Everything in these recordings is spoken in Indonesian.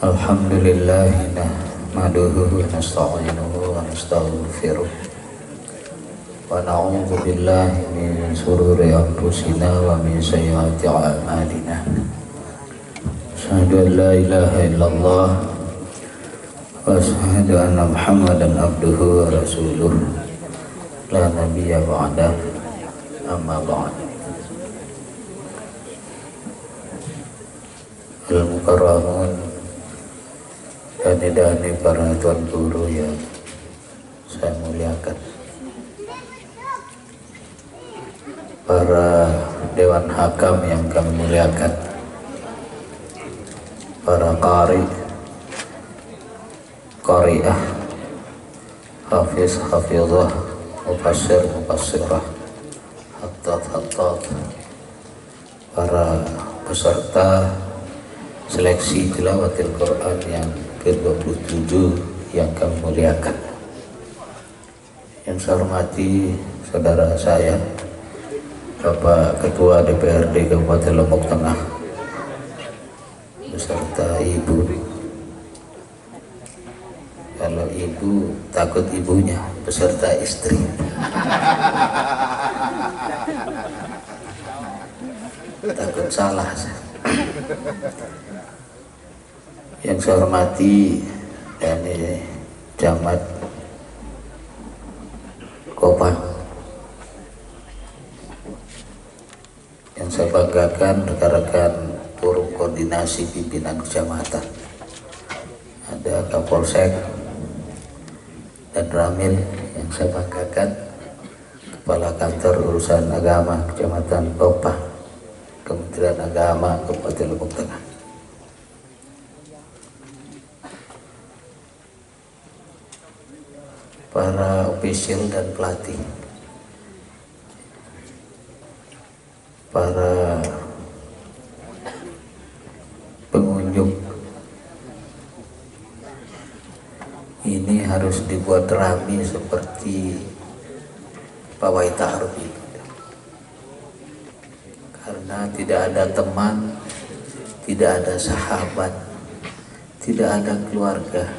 Alhamdulillah nahmaduhu wa nasta'inuhu wa nastaghfiruh wa na'udzu billahi min shururi anfusina wa min sayyiati a'malina. Asyhadu an la ilaha illallah wa asyhadu anna Muhammadan abduhu wa rasuluh la nabiyya ba'da, amma ba'd. Al-mukarramun, dani para tuan guru yang saya muliakan, para dewan hakam yang kami muliakan, para qari, qari'ah, hafiz, hafizah, mufassir, mufassirah, hattat, para peserta seleksi tilawatil Quran yang ke-27 yang kami muliakan. Yang saya hormati saudara saya, Bapak Ketua DPRD Kabupaten Lombok Tengah beserta Ibu. Kalau ibu takut ibunya beserta istri. Takut salah. Yang saya hormati dari Camat Kopang, yang saya banggakan rekan-rekan forum koordinasi pimpinan kecamatan, ada Kapolsek dan Ramil, yang saya banggakan Kepala Kantor Urusan Agama Kecamatan Kopang, Kementerian Agama Kabupaten Lombok Tengah. Para ofisial dan pelatih, para pengunjung, ini harus dibuat rapi seperti pawai ta'aruf itu, karena tidak ada teman, tidak ada sahabat, tidak ada keluarga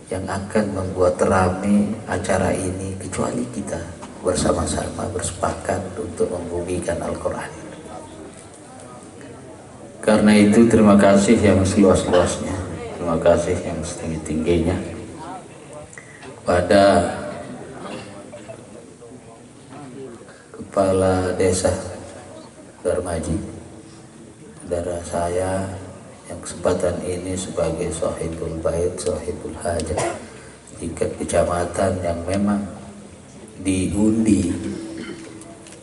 yang akan membuat ramai acara ini kecuali kita bersama-sama bersepakat untuk membumikan Al-Quran. Karena itu terima kasih yang seluas-luasnya, terima kasih yang setinggi-tingginya pada Kepala Desa Darmaji, saudara saya yang kesempatan ini sebagai sahibul bait, sahibul hajat tingkat kecamatan yang memang diundi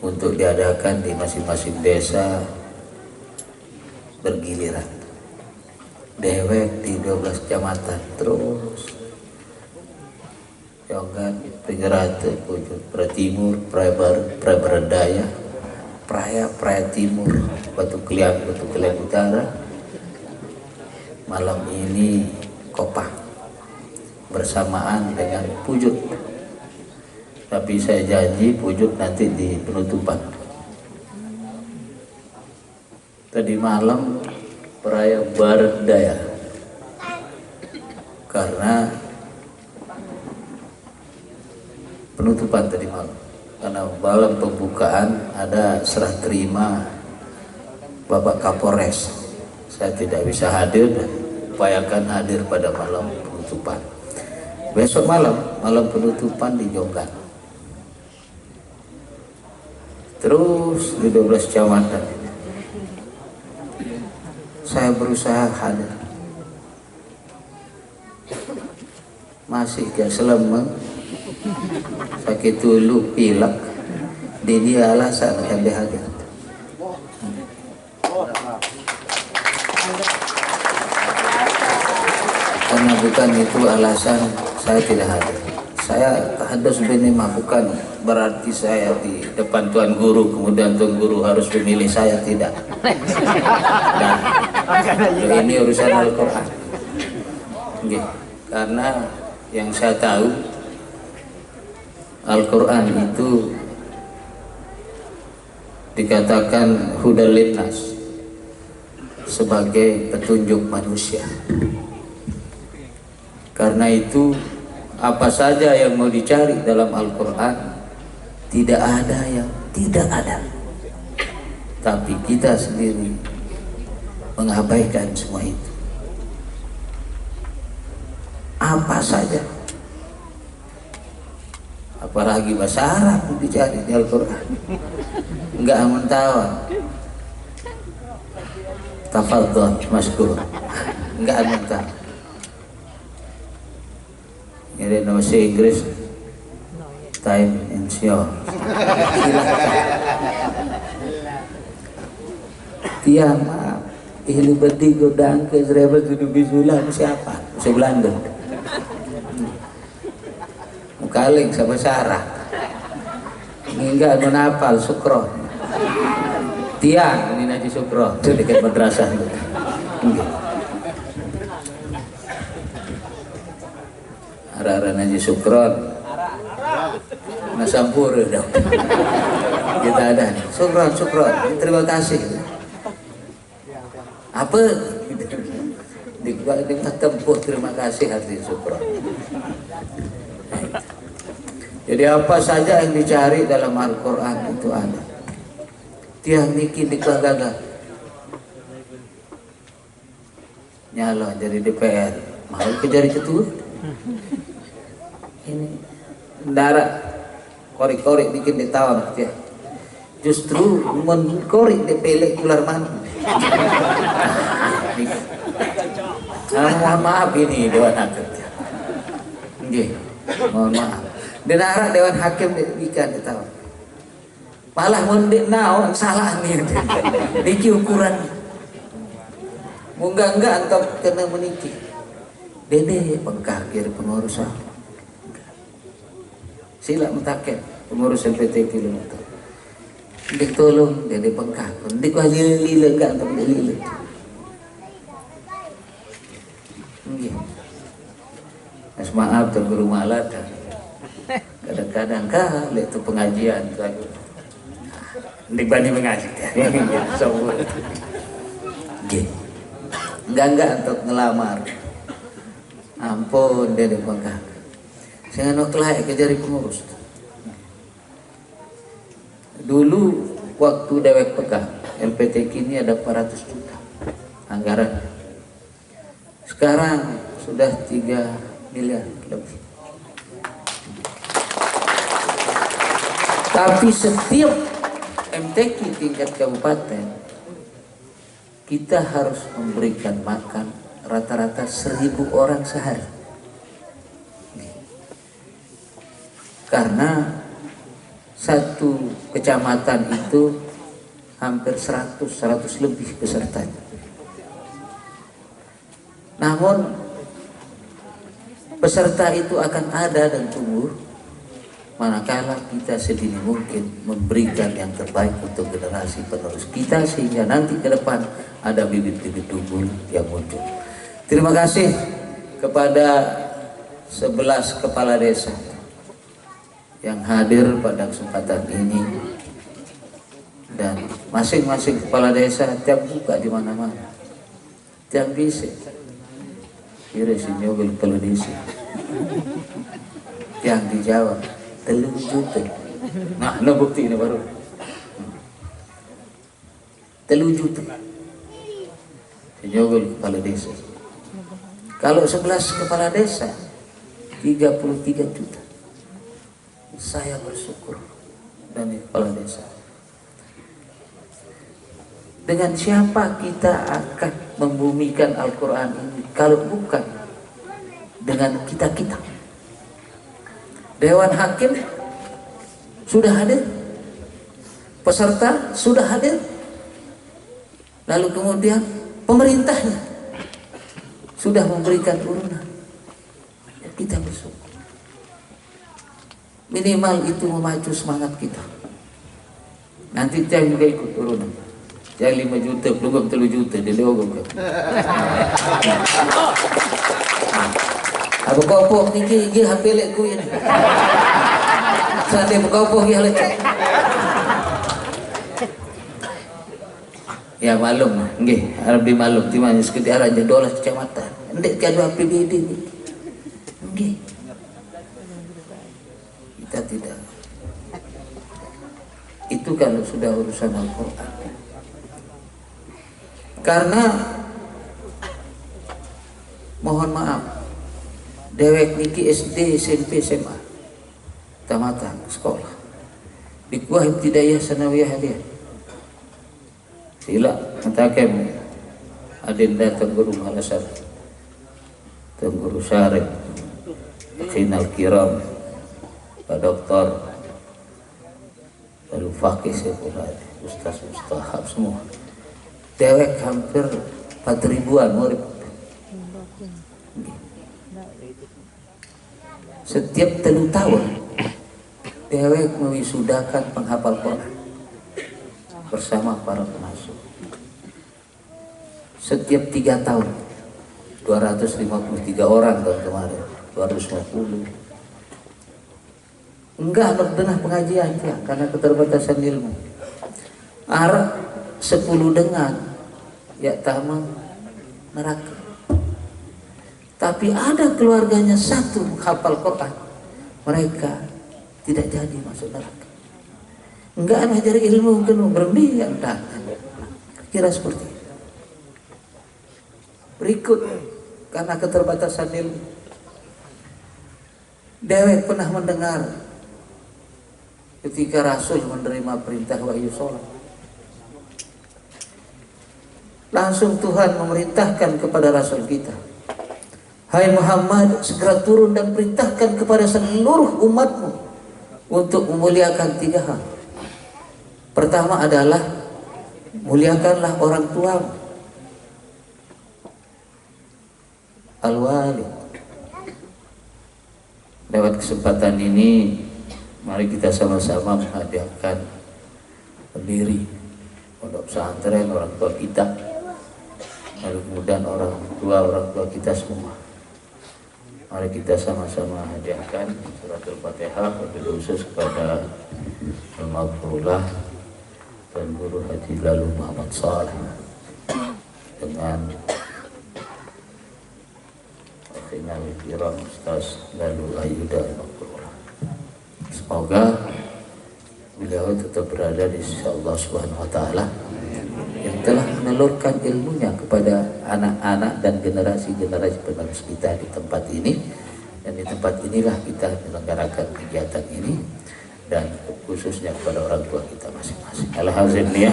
untuk diadakan di masing-masing desa bergiliran, dewek di 12 kecamatan, terus Yonggan, Pengerate, Pucuk, Pratimur, Prabaradaya, Praya Timur, Batu Keliang Utara. Malam ini Kopang bersamaan dengan Pujuk, tapi saya janji Pujuk nanti di penutupan. Tadi malam Praya Baradaya, karena penutupan tadi malam, karena malam pembukaan ada serah terima Bapak Kapolres. Saya tidak bisa hadir dan upayakan hadir pada malam penutupan. Besok malam penutupan di Jonggan. Terus di 12 kecamatan. Saya berusaha hadir. Masih gak selemeng, sakit dulu, pilek. Dini alasan yang hadir. Karena bukan itu alasan saya tidak hadir. Saya hadas binimah, bukan berarti saya di depan Tuan Guru kemudian Tuan Guru harus memilih saya, tidak. Dan ini urusan Al-Quran. Karena yang saya tahu Al-Quran itu dikatakan hudal linnas, sebagai petunjuk manusia. Karena itu apa saja yang mau dicari dalam Al-Quran, tidak ada yang tidak ada. Tapi kita sendiri mengabaikan semua itu. Apa saja, apalagi bahasa Arab dicari di Al-Quran, enggak mentawan. Tafadhol maskur, enggak mentawan. Ini bahasa Inggris, time and show. Tiang maaf, ihli bedi godang ke zreba sudu bisulah siapa? Bahasa Belanda. Mukaling sama Sarah. Enggak menapal Sukron. Tiang ini Naji Sukron, itu dekat madrasah. Ara-ara Naji Sukron. Nasampur dong. Kita ada. Sukron, terima kasih. Apa? Di tempuh terima kasih hati Sukron. Jadi apa saja yang dicari dalam Al-Quran itu ada. Tiang niki dikagaga nyala jadi DPR, mau jadi ketua. Ini darah korek-korek bikin ditawar dia. Justru mengkorek dipelek ular mana. Mohon maaf ini Dewan Hakim. Nggih, mohon maaf. Denara Dewan Hakim ikan ditawar. Malah mondek naon salah nih. Niki ukuran. Munggah enggak antok kena meniki. Dede pengkakir pengurus. Sila mentaket pengurus LPT kilometer. Dik tolong dede pengkak. Dik lila enggak antok lila. Nggih. Mas maaf tuh guru malada. Kadang-kadang kali itu pengajian tuh. Ndik bani mengaji. Sombong. Nggih. Enggak untuk ngelamar. Ampun dede pengkak. Saya nok layak ke jari pengurus. Dulu waktu dewek pegang LPT kini ada 400 juta anggaran. Sekarang sudah 3 miliar lebih. Tapi setiap MTQ tingkat kabupaten kita harus memberikan makan rata-rata 1.000 orang sehari. Karena satu kecamatan itu hampir 100 lebih pesertanya. Namun peserta itu akan ada dan tumbuh manakala kita sedini mungkin memberikan yang terbaik untuk generasi penerus kita, sehingga nanti ke depan ada bibit-bibit unggul yang muncul. Terima kasih kepada 11 kepala desa yang hadir pada kesempatan ini, dan masing-masing kepala desa tiap buka di mana-mana, tiap bisa kira si nyogel kalau desa yang dijawab 3 juta. Nah, bukti ini baru 3 juta si nyogel kepala desa. Kalau 11 kepala desa 33 juta. Saya bersyukur dan kepala desa. Dengan siapa kita akan membumikan Al-Quran ini kalau bukan dengan kita-kita? Dewan Hakim sudah hadir, peserta sudah hadir, lalu kemudian pemerintahnya sudah memberikan urunan. Kita bersyukur. Minimal itu memacu semangat kita. Nanti saya juga ikut turunan. Saya 5 juta, belum 3 juta, dia logok. Apa kopok ni gigi HP lek ku ini. Sate kopok ya lecek. Ya malum, nggih, arep dimalum di mana sekedar aja 12 kecamatan. Ndek kadu APBD ini. Nggih. Kita tidak. Itu kalau sudah urusan Al-Qur'an. Karena mohon maaf, dewek niki SD, SMP, SMA, tamatan sekolah. Di kuah ibtidaiyah sanawiyah dia. Sila mentakem adin datang guru malasar dan guru syarif khinal kiram Pak Doktor lalu fakih sekolah ustaz semua dewek hampir 4.000-an murid. Setiap 3 tahun dewek mewisudakan penghafal Quran bersama para pengasuh. Setiap 3 tahun 253 orang tahun kemarin, 250. Enggak anak dengar pengajian ya, karena keterbatasan ilmu. Arab 10 dengan ya tamam neraka. Tapi ada keluarganya satu hafal Quran, mereka tidak jadi masuk neraka. Enggak ngajar ilmu kan berlebihan dah. Kira seperti itu. Berikut karena keterbatasan ilmu. Dewek pernah mendengar ketika Rasul menerima perintah wahyu sholat. Langsung Tuhan memerintahkan kepada Rasul kita, hai Muhammad, segera turun dan perintahkan kepada seluruh umatmu untuk memuliakan 3 hal. Pertama adalah muliakanlah orang tuamu, al-walid. Lewat kesempatan ini, mari kita sama-sama menghadiahkan pendiri pondok pesantren orang tua kita, lalu kemudian orang tua kita semua. Mari kita sama-sama hadiahkan surat Al-Fatihah wabil khusus kepada Al-Maghfurullah dan Guru Haji Lalu Muhammad Saleh dengan Akhina Wikiram Ustaz Lalu Ayuda Al-Maghfurullah. Semoga beliau tetap berada di sisi Allah Subhanahu wa Ta'ala yang telah menelurkan ilmunya kepada anak-anak dan generasi-generasi penerus kita di tempat ini. Dan di tempat inilah kita menyelenggarakan kegiatan ini, dan khususnya kepada orang tua kita masing-masing. Alhamdulillah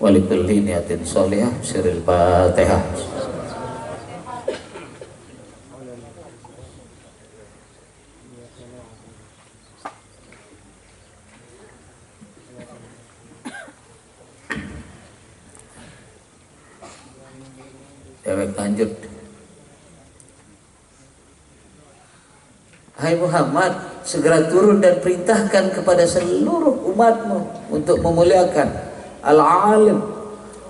walikulli niyatin sholihah siril Fatihah. Lanjut. Hai Muhammad, segera turun dan perintahkan kepada seluruh umatmu untuk memuliakan al-alim,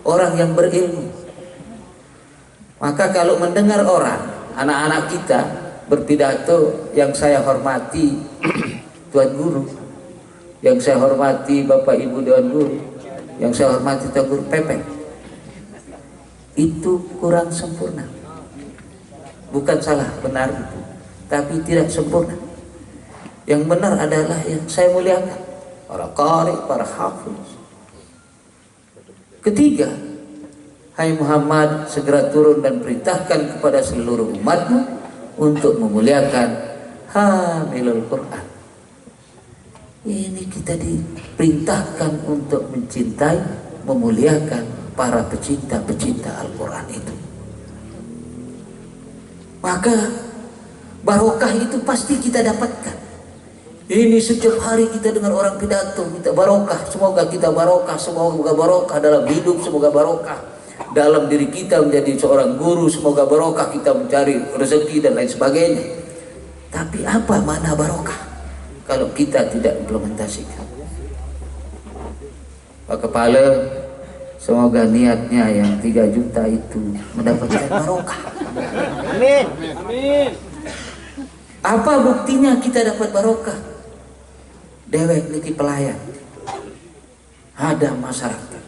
orang yang berilmu. Maka kalau mendengar orang, anak-anak kita berpidato, yang saya hormati Tuan Guru, yang saya hormati Bapak Ibu Dewan Guru, yang saya hormati Tuan Guru Pepeng, itu kurang sempurna. Bukan salah, benar itu, tapi tidak sempurna. Yang benar adalah yang saya muliakan para qari, para hafiz. Ketiga, hai Muhammad, segera turun dan perintahkan kepada seluruh umatmu untuk memuliakan hamilul Quran. Ini kita diperintahkan untuk mencintai, memuliakan para pecinta-pecinta Al-Quran itu. Maka barokah itu pasti kita dapatkan. Ini setiap hari kita dengar orang pidato minta barokah, semoga kita barokah, semoga barokah dalam hidup, semoga barokah dalam diri kita menjadi seorang guru, semoga barokah kita mencari rezeki dan lain sebagainya. Tapi apa makna barokah kalau kita tidak implementasikan? Pak Kepala, semoga niatnya yang 3 juta itu mendapatkan barokah. Amin. Amin. Apa buktinya kita dapat barokah? Dewek niki pelayan, ada masyarakat.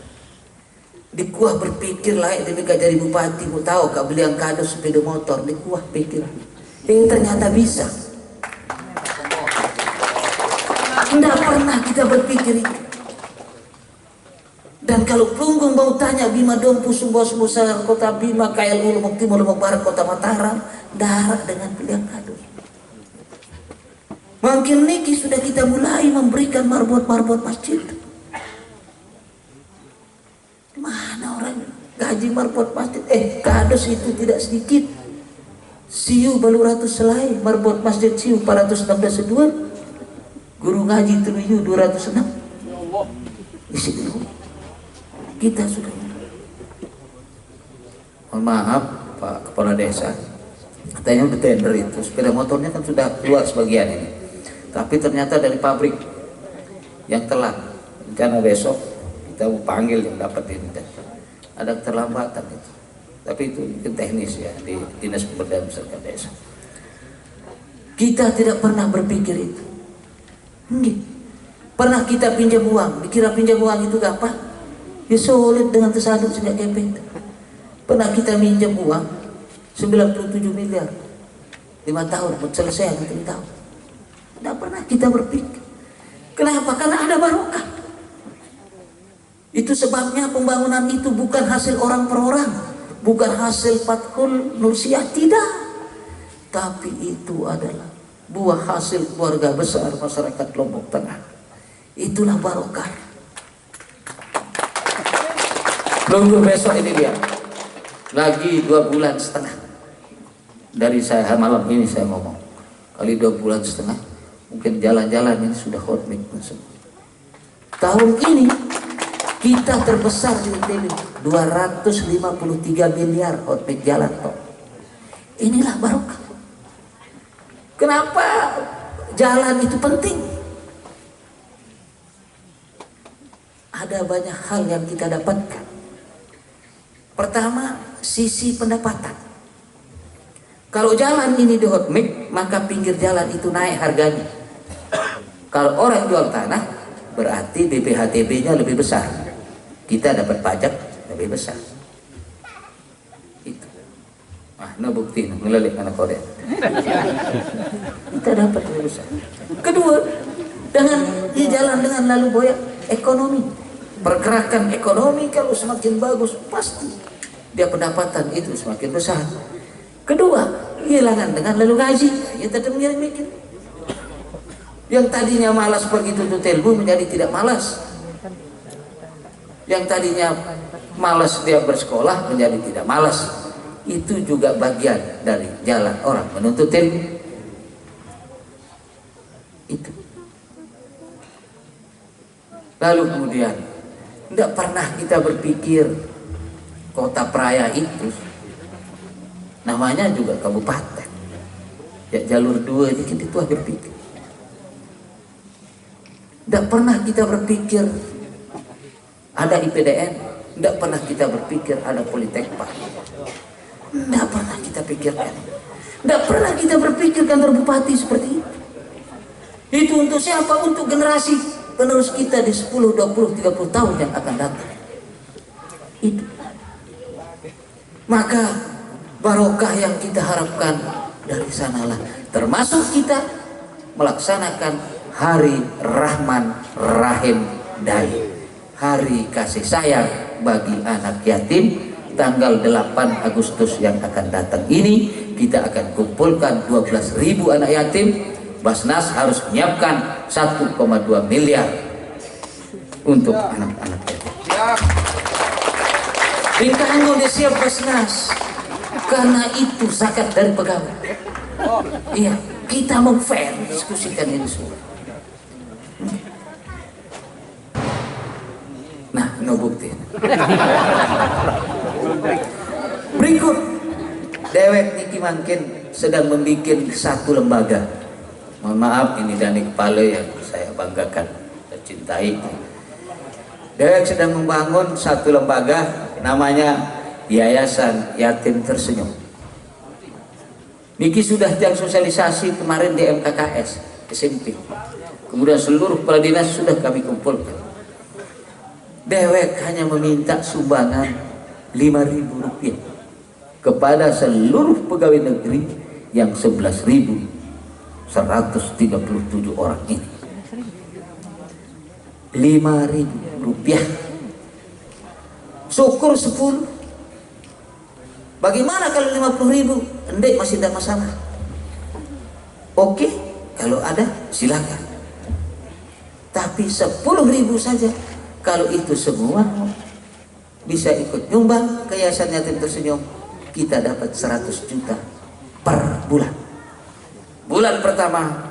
Dikuah berpikir layak demi jadi bupati, mau tahu kak beli yang kado sepeda motor, dikuah pikir. Yang ternyata bisa. Tidak pernah kita berpikir itu. Dan kalau Plunggung mau tanya Bima Dompu Sumbos Musa Kota Bima KL Lombok Timur Lombok Barat Kota Mataram, darat dengan pilihan kado. Makin niki sudah kita mulai memberikan marbot-marbot masjid. Mana orang gaji marbot masjid? Kados itu tidak sedikit. Siu balu ratus selai, marbot masjid siu 416 seduan. Guru ngaji Truyu 206. Isi dulu. Kita sudah. Mohon maaf Pak Kepala Desa. Katanya udah tender itu. Sepeda motornya kan sudah keluar sebagian ini. Tapi ternyata dari pabrik yang telat. Rencana besok kita mau panggil yang dapat ini. Ada keterlambatan itu. Tapi itu teknis ya di Dinas Pemberdayaan Masyarakat Desa. Kita tidak pernah berpikir itu. Pernah kita pinjam uang, dikira pinjam uang itu gampang. Ya sulit dengan tersaduk sejak gepeng. Pernah kita minjam uang 97 miliar 5 tahun, selesai 3 tahun. Tidak pernah kita berpikir. Kenapa? Karena ada barokah. Itu sebabnya pembangunan itu bukan hasil orang per orang, bukan hasil Fathul Nursiah, tidak. Tapi itu adalah buah hasil keluarga besar masyarakat Lombok Tengah. Itulah barokah. Nunggu besok ini dia. Lagi 2,5 bulan dari saya malam ini saya ngomong. Kali 2,5 bulan, mungkin jalan-jalan ini sudah hot mic semua. Tahun ini kita terbesar di NTB 253 miliar hot mic jalan tol. Inilah barokah. Kenapa jalan itu penting? Ada banyak hal yang kita dapatkan. Pertama, sisi pendapatan. Kalau jalan ini di hot mic, maka pinggir jalan itu naik harganya. Kalau orang jual tanah, berarti BPHTB-nya lebih besar. Kita dapat pajak lebih besar. Itu. Nah bukti, ngelelik anak kode. Kita dapat lebih besar. Kedua, dengan di jalan dengan lalu boyak ekonomi, pergerakan ekonomi kalau semakin bagus pasti dia pendapatan itu semakin besar. Kedua, hilangan dengan lalu gaji, ya tetap mikir. Yang tadinya malas pergi tuntut ilmu menjadi tidak malas. Yang tadinya malas dia bersekolah menjadi tidak malas. Itu juga bagian dari jalan orang menuntut ilmu. Itu. Lalu kemudian tidak pernah kita berpikir kota Praia itu namanya juga kabupaten. Ya jalur 2 ini kita tuh berpikir. Tidak pernah kita berpikir ada IPDN, tidak pernah kita berpikir ada Politeknik. Tidak pernah kita pikirkan. Tidak pernah kita berpikir kantor bupati seperti itu. Itu untuk siapa? Untuk generasi penerus kita di 10, 20, 30 tahun yang akan datang. Itu. Maka barokah yang kita harapkan dari sanalah, termasuk kita melaksanakan Hari Rahman Rahim Dai, hari kasih sayang bagi anak yatim. Tanggal 8 Agustus yang akan datang ini kita akan kumpulkan 12.000 anak yatim. Basnas harus menyiapkan 1,2 miliar untuk anak-anak yatim. Ringkanggo dia siap Basnas, karena itu zakat dari pegawai. Iya, kita mau fair diskusikan ini semua. Nah, no bukti. Berikut, dewek niki mungkin sedang membuat satu lembaga. Mohon maaf, ini dari kepala yang saya banggakan dan cintai. Dewek sedang membangun satu lembaga namanya Yayasan Yatim Tersenyum. Niki sudah yang sosialisasi kemarin di MKKS SMP. Kemudian seluruh kepala dinas sudah kami kumpulkan. Dewek hanya meminta sumbangan 5.000 rupiah kepada seluruh pegawai negeri yang 11.137 orang ini. 5.000 rupiah. Syukur 10. Bagaimana kalau 50.000? Endek masih tidak masalah. Oke, kalau ada silakan. Tapi 10.000 saja. Kalau itu semua bisa ikut nyumbang ke Yayasan Yatim Tersenyum, kita dapat 100 juta per bulan. Bulan pertama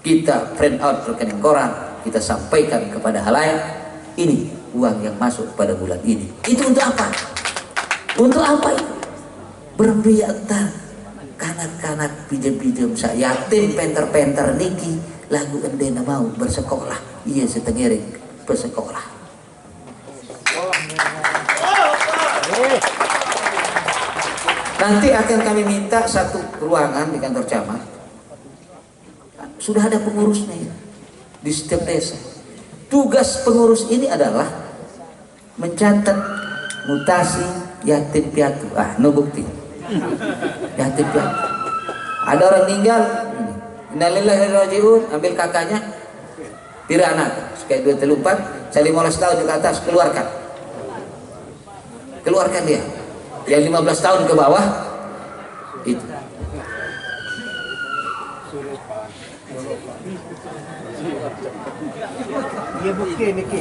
kita print out rekening koran, kita sampaikan kepada halayak, ini uang yang masuk pada bulan ini. Itu untuk apa? Untuk apa itu? Berbiata kanak-kanak pinjam-pinjam saya yatim penter-penter niki lagu endena mau bersekolah, iya setengiring bersekolah. Nanti akan kami minta satu ruangan di kantor camat. Sudah ada pengurusnya ya, di setiap desa. Tugas pengurus ini adalah mencatat mutasi yatim piatu. No bukti. Yatim piatu. Ada orang meninggal, innalillahi wa inna ilaihi raji'un, ambil kakaknya, pira anak, sekali 2 3 4, saya 15 tahun ke atas, keluarkan dia. Yang 15 tahun ke bawah itu.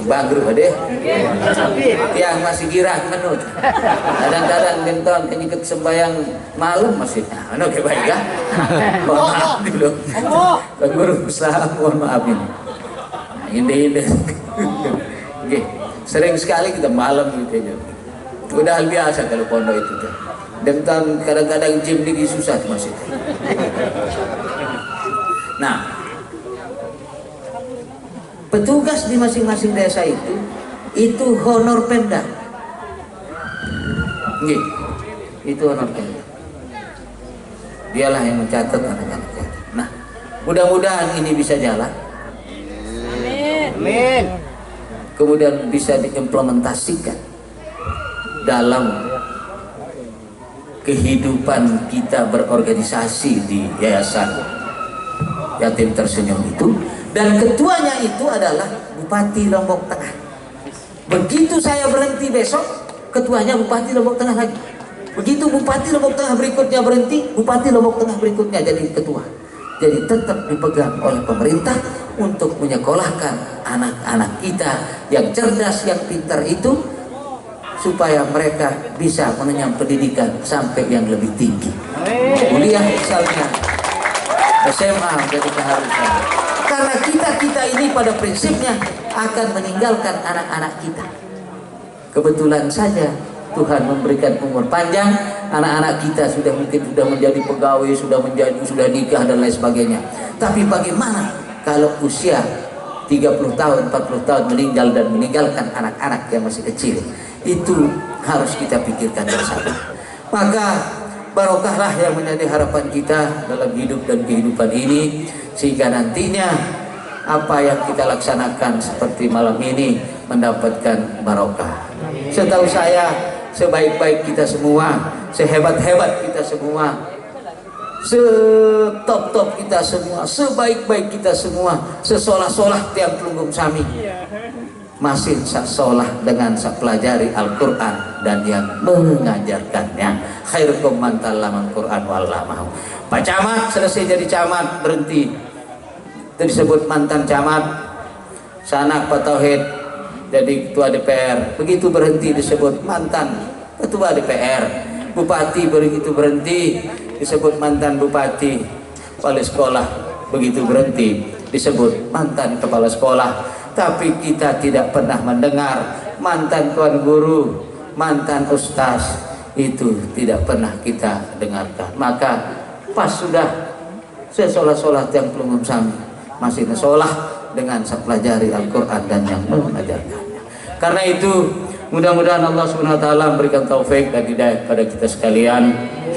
Bangru deh. Yang masih girang menut. Kadang-kadang genton ikut sembahyang malam masih. Anu ke baik ya. Mohon maaf dulu. Guru usaha mohon maaf ini. Ini. Oke. Sering sekali kita malam gitu aja. Udah hal biasa kalau pondok itu tuh. Genton kadang-kadang gym lagi susah masih. Nah, petugas di masing-masing desa itu honor Pemda. Nggih, itu honor Pemda. Dialah yang mencatat anak-anaknya. Nah, mudah-mudahan ini bisa jalan. Amin. Kemudian bisa diimplementasikan dalam kehidupan kita berorganisasi di Yayasan Yatim Tersenyum itu. Dan ketuanya itu adalah Bupati Lombok Tengah. Begitu saya berhenti besok, ketuanya Bupati Lombok Tengah lagi. Begitu Bupati Lombok Tengah berikutnya berhenti, Bupati Lombok Tengah berikutnya jadi ketua. Jadi tetap dipegang oleh pemerintah untuk menyekolahkan anak-anak kita yang cerdas, yang pintar itu, supaya mereka bisa mengenyam pendidikan sampai yang lebih tinggi. Kuliah misalnya, SMA jadi keharusan. Karena kita ini pada prinsipnya akan meninggalkan anak-anak kita. Kebetulan saja Tuhan memberikan umur panjang, anak-anak kita mungkin sudah menjadi pegawai, sudah nikah dan lain sebagainya. Tapi bagaimana kalau usia 30 tahun, 40 tahun meninggal dan meninggalkan anak-anak yang masih kecil? Itu harus kita pikirkan bersama. Maka barokahlah yang menjadi harapan kita dalam hidup dan kehidupan ini, sehingga nantinya apa yang kita laksanakan seperti malam ini mendapatkan barokah. Setahu saya, sebaik-baik kita semua, sehebat-hebat kita semua, setop-top kita semua, sebaik-baik kita semua, sesolah-solah tiang pelunggum sami, masih sekolah dengan pelajari Al-Quran dan yang mengajarkannya. Khairukum man ta'allamal Quran wa 'allamahu. Pak Camat selesai jadi camat berhenti, itu disebut mantan camat. Sanak Pak Tauhid jadi ketua DPR, begitu berhenti disebut mantan ketua DPR. Bupati begitu berhenti disebut mantan bupati. Wali sekolah begitu berhenti disebut mantan kepala sekolah. Tapi kita tidak pernah mendengar mantan tuan guru, mantan ustaz, itu tidak pernah kita dengarkan. Maka pas sudah sesolah-solah tiang pelunggum sami, masih sesolah dengan pelajari Al-Quran dan yang mengajarkannya. Karena itu mudah-mudahan Allah SWT memberikan taufik dan hidayah kepada kita sekalian,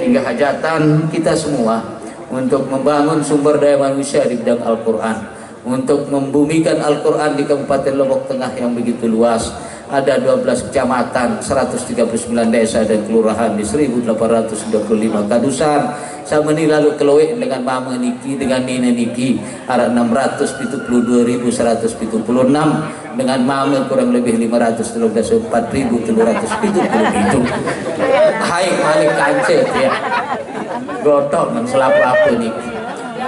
sehingga hajatan kita semua untuk membangun sumber daya manusia di bidang Al-Quran, untuk membumikan Al-Quran di Kabupaten Lombok Tengah yang begitu luas, ada 12 kecamatan, 139 desa dan kelurahan di 1825 kadusan. Sameni lalu keloe dengan mama niki dengan nina niki ada 672.176, dengan mama kurang lebih 534.370. Hai Malik kancet ya. Gotong dan selaku apa niki.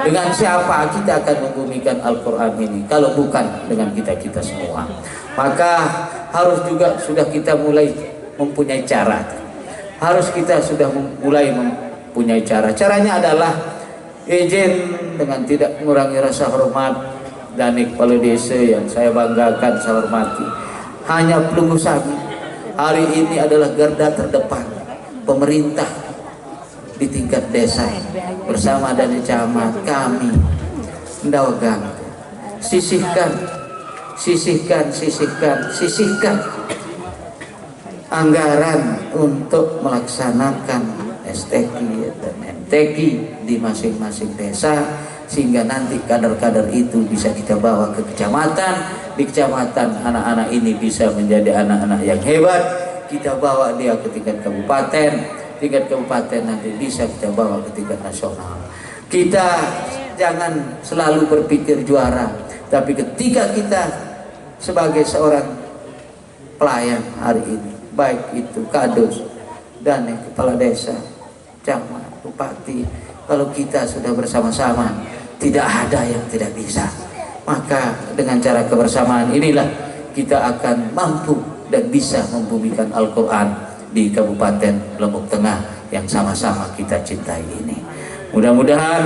Dengan siapa kita akan membumikan Al-Quran ini kalau bukan dengan kita-kita semua? Maka harus juga sudah kita mulai mempunyai cara. Harus kita sudah mulai mempunyai cara. Caranya adalah izin dengan tidak mengurangi rasa hormat dan kepala desa yang saya banggakan, saya hormati. Hanya Pelunggu Sami hari ini adalah garda terdepan pemerintah di tingkat desa bersama dan camat kami mendawagang sisihkan anggaran untuk melaksanakan STQ dan MTQ di masing-masing desa, sehingga nanti kader-kader itu bisa kita bawa ke kecamatan. Di kecamatan anak-anak ini bisa menjadi anak-anak yang hebat, kita bawa dia ke tingkat kabupaten nanti bisa kita bawa ke tingkat nasional. Kita jangan selalu berpikir juara, tapi ketika kita sebagai seorang pelayan hari ini, baik itu kadus dan kepala desa, camat, bupati, kalau kita sudah bersama-sama, tidak ada yang tidak bisa. Maka dengan cara kebersamaan inilah kita akan mampu dan bisa membumikan Al-Quran di Kabupaten Lombok Tengah yang sama-sama kita cintai ini. Mudah-mudahan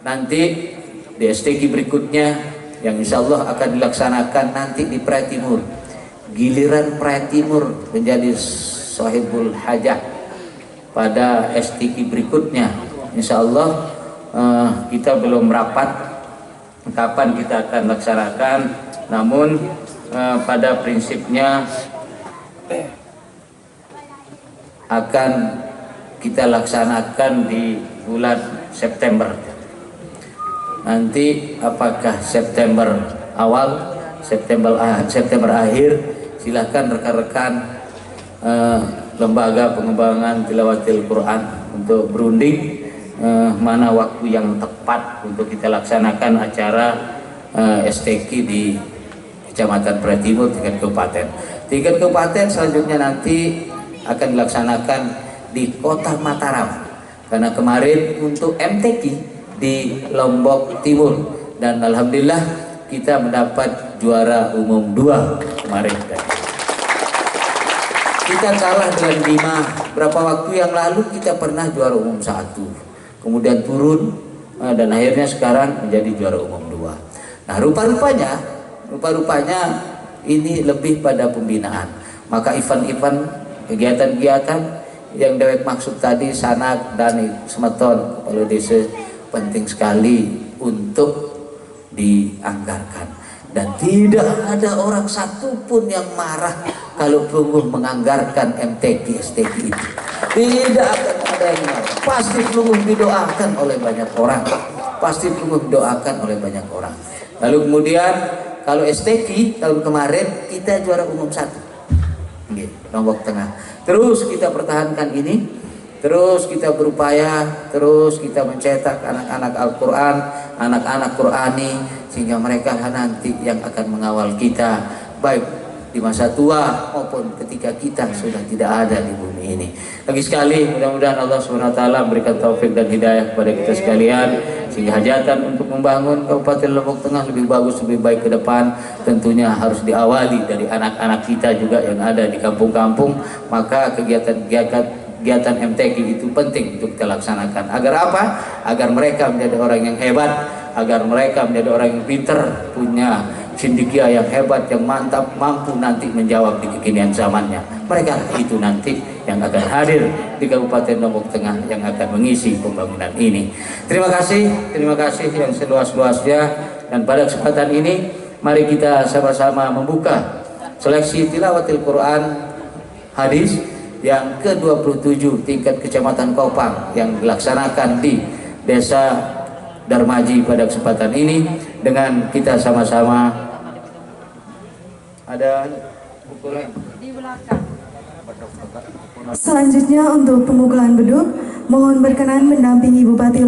nanti di STQ berikutnya yang insya Allah akan dilaksanakan nanti di Praia Timur, giliran Praia Timur menjadi sahibul hajah pada STQ berikutnya. Insya Allah kita belum rapat kapan kita akan laksanakan, namun pada prinsipnya akan kita laksanakan di bulan September. Nanti apakah September awal, September akhir, silahkan rekan-rekan lembaga pengembangan tilawatil Quran untuk berunding mana waktu yang tepat untuk kita laksanakan acara STQ di Kecamatan Praia Timur tingkat kabupaten. Tingkat kabupaten selanjutnya nanti akan dilaksanakan di Kota Mataram, karena kemarin untuk MTQ di Lombok Timur dan alhamdulillah kita mendapat juara umum 2 kemarin. Kita kalah dengan Bima. Berapa waktu yang lalu kita pernah juara umum 1, kemudian turun dan akhirnya sekarang menjadi juara umum 2. Nah, rupa-rupanya ini lebih pada pembinaan. Maka event-event, kegiatan-kegiatan yang dewek maksud tadi, sanak dan semeton kepala desa penting sekali untuk dianggarkan, dan tidak ada orang satupun yang marah kalau Pelunggu menganggarkan MTQ STQ itu. Tidak akan ada yang marah. Pasti Pelunggu didoakan oleh banyak orang. Lalu kemudian kalau STQ tahun kemarin kita juara umum 1 Lombok Tengah. Terus kita pertahankan ini, terus kita berupaya, terus kita mencetak anak-anak Al-Quran, anak-anak Qurani, sehingga mereka nanti yang akan mengawal kita baik di masa tua maupun ketika kita sudah tidak ada di bumi ini. Lagi sekali mudah-mudahan Allah SWT memberikan taufik dan hidayah kepada kita sekalian, sehingga hajatan untuk membangun Kabupaten Lombok Tengah lebih bagus, lebih baik ke depan tentunya harus diawali dari anak-anak kita juga yang ada di kampung-kampung. Maka kegiatan MTQ itu penting untuk kita laksanakan. Agar apa? Agar mereka menjadi orang yang hebat, agar mereka menjadi orang yang pinter, punya sindikia yang hebat, yang mantap, mampu nanti menjawab di kekinian zamannya. Mereka itu nanti yang akan hadir di Kabupaten Lombok Tengah yang akan mengisi pembangunan ini. Terima kasih yang seluas-luasnya, dan pada kesempatan ini mari kita sama-sama membuka seleksi tilawatil Quran hadis yang ke-27 tingkat Kecamatan Kopang yang dilaksanakan di Desa Darmaji pada kesempatan ini, dengan kita sama-sama ada Di belakang. Selanjutnya untuk pemukulan beduk, mohon berkenan mendampingi Bupati